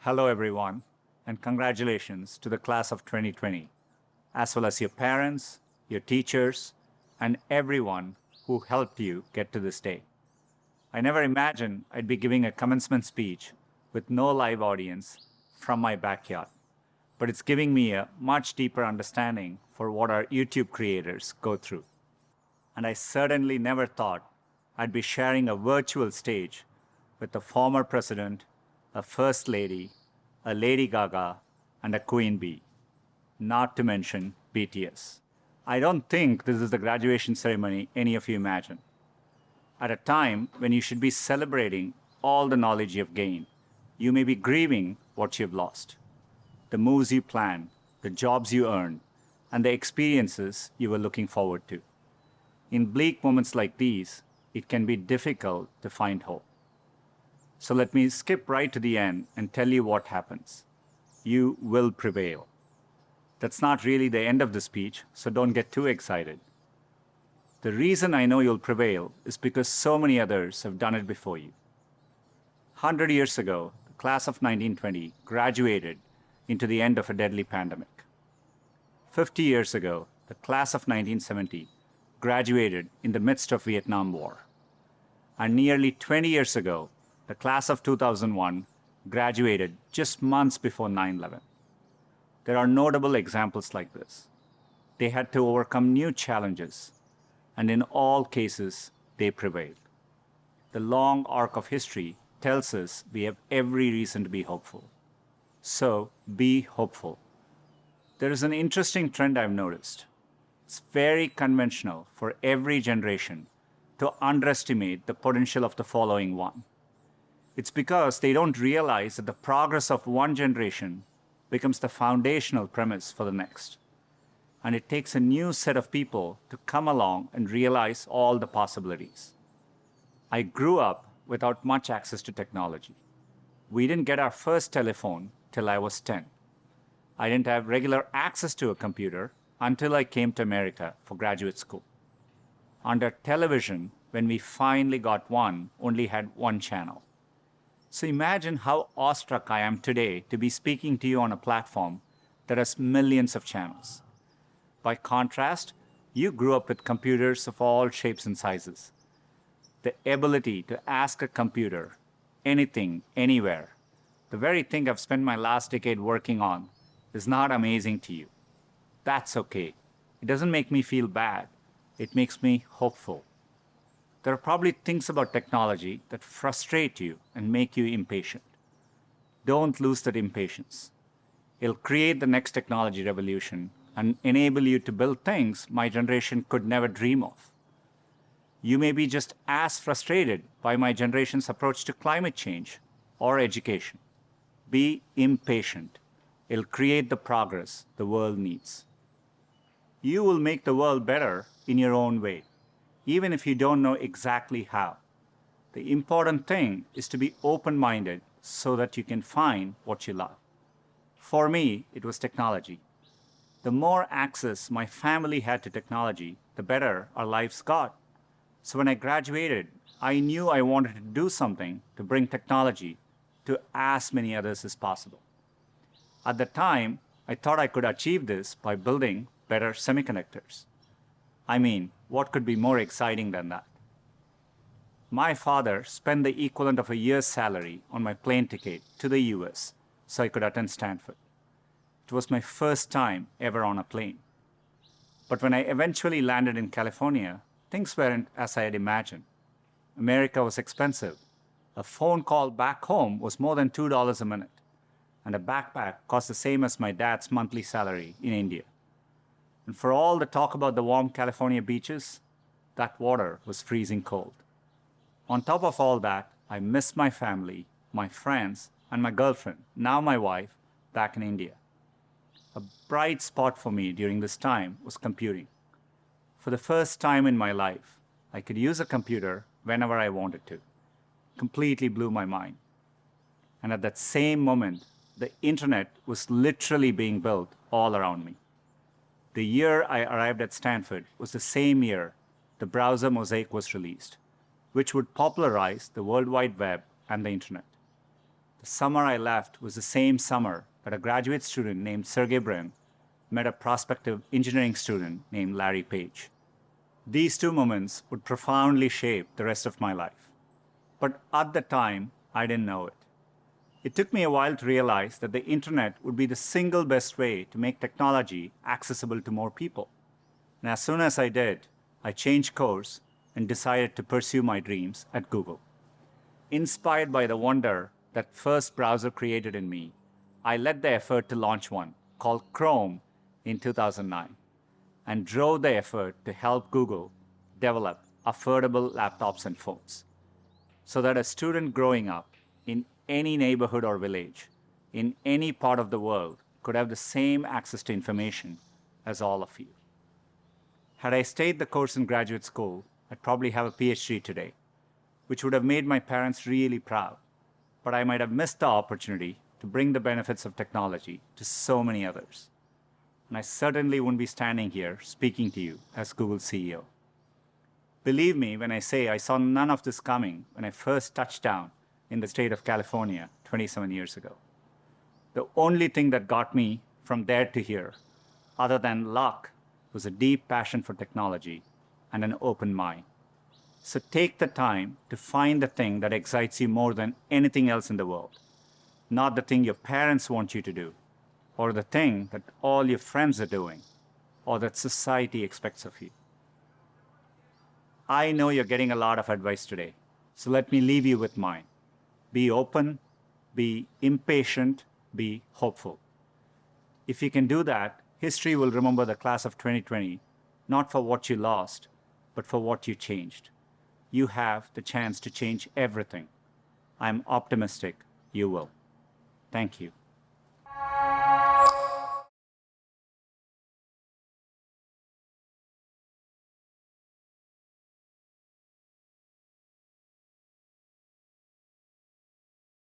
Hello, everyone, and congratulations to the class of 2020, as well as your parents, your teachers, and everyone who helped you get to this day. I never imagined I'd be giving a commencement speech with no live audience from my backyard, but it's giving me a much deeper understanding for what our YouTube creators go through. And I certainly never thought I'd be sharing a virtual stage with a former president, a first lady, a Lady Gaga, and a Queen Bee, not to mention BTS. I don't think this is the graduation ceremony any of you imagine. At a time when you should be celebrating all the knowledge you've gained, you may be grieving what you've lost. The moves you planned, the jobs you earned, and the experiences you were looking forward to. In bleak moments like these, it can be difficult to find hope. So let me skip right to the end and tell you what happens. You will prevail. That's not really the end of the speech, so don't get too excited. The reason I know you'll prevail is because so many others have done it before you. 100 years ago, the class of 1920 graduated into the end of a deadly pandemic. 50 years ago, the class of 1970 graduated in the midst of Vietnam War. And nearly 20 years ago, the class of 2001 graduated just months before 9/11. There are notable examples like this. They had to overcome new challenges, and in all cases, they prevailed. The long arc of history tells us we have every reason to be hopeful. So, be hopeful. There is an interesting trend I've noticed. It's very conventional for every generation to underestimate the potential of the following one. It's because they don't realize that the progress of one generation becomes the foundational premise for the next. And it takes a new set of people to come along and realize all the possibilities. I grew up without much access to technology. We didn't get our first telephone till I was 10. I didn't have regular access to a computer until I came to America for graduate school. Under television, when we finally got one, only had one channel. So imagine how awestruck I am today to be speaking to you on a platform that has millions of channels. By contrast, you grew up with computers of all shapes and sizes. The ability to ask a computer anything, anywhere, the very thing I've spent my last decade working on, is not amazing to you. That's okay. It doesn't make me feel bad. It makes me hopeful. There are probably things about technology that frustrate you and make you impatient. Don't lose that impatience. It'll create the next technology revolution and enable you to build things my generation could never dream of. You may be just as frustrated by my generation's approach to climate change or education. Be impatient. It'll create the progress the world needs. You will make the world better in your own way, even if you don't know exactly how. The important thing is to be open-minded so that you can find what you love. For me, it was technology. The more access my family had to technology, the better our lives got. So when I graduated, I knew I wanted to do something to bring technology to as many others as possible. At the time, I thought I could achieve this by building better semiconductors. I mean, what could be more exciting than that? My father spent the equivalent of a year's salary on my plane ticket to the US so I could attend Stanford. It was my first time ever on a plane. But when I eventually landed in California, things weren't as I had imagined. America was expensive. A phone call back home was more than $2 a minute, and a backpack cost the same as my dad's monthly salary in India. And for all the talk about the warm California beaches, that water was freezing cold. On top of all that, I missed my family, my friends, and my girlfriend, now my wife, back in India. A bright spot for me during this time was computing. For the first time in my life, I could use a computer whenever I wanted to. Completely blew my mind. And at that same moment, the internet was literally being built all around me. The year I arrived at Stanford was the same year the browser Mosaic was released, which would popularize the World Wide Web and the internet. The The summer I left was the same summer that a graduate student named Sergey Brin met a prospective engineering student named Larry Page. These two moments would profoundly shape the rest of my life. But at the time, I didn't know it. It took me a while to realize that the internet would be the single best way to make technology accessible to more people. And as soon as I did, I changed course and decided to pursue my dreams at Google. Inspired by the wonder that first browser created in me, I led the effort to launch one called Chrome in 2009 and drove the effort to help Google develop affordable laptops and phones so that a student growing up in any neighborhood or village in any part of the world could have the same access to information as all of you. Had I stayed the course in graduate school, I'd probably have a PhD today, which would have made my parents really proud, but I might have missed the opportunity to bring the benefits of technology to so many others. And I certainly wouldn't be standing here speaking to you as Google's CEO. Believe me when I say I saw none of this coming when I first touched down in the state of California 27 years ago. The only thing that got me from there to here, other than luck, was a deep passion for technology and an open mind. So take the time to find the thing that excites you more than anything else in the world, not the thing your parents want you to do, or the thing that all your friends are doing, or that society expects of you. I know you're getting a lot of advice today, so let me leave you with mine. Be open, be impatient, be hopeful. If you can do that, history will remember the class of 2020, not for what you lost, but for what you changed. You have the chance to change everything. I'm optimistic you will. Thank you.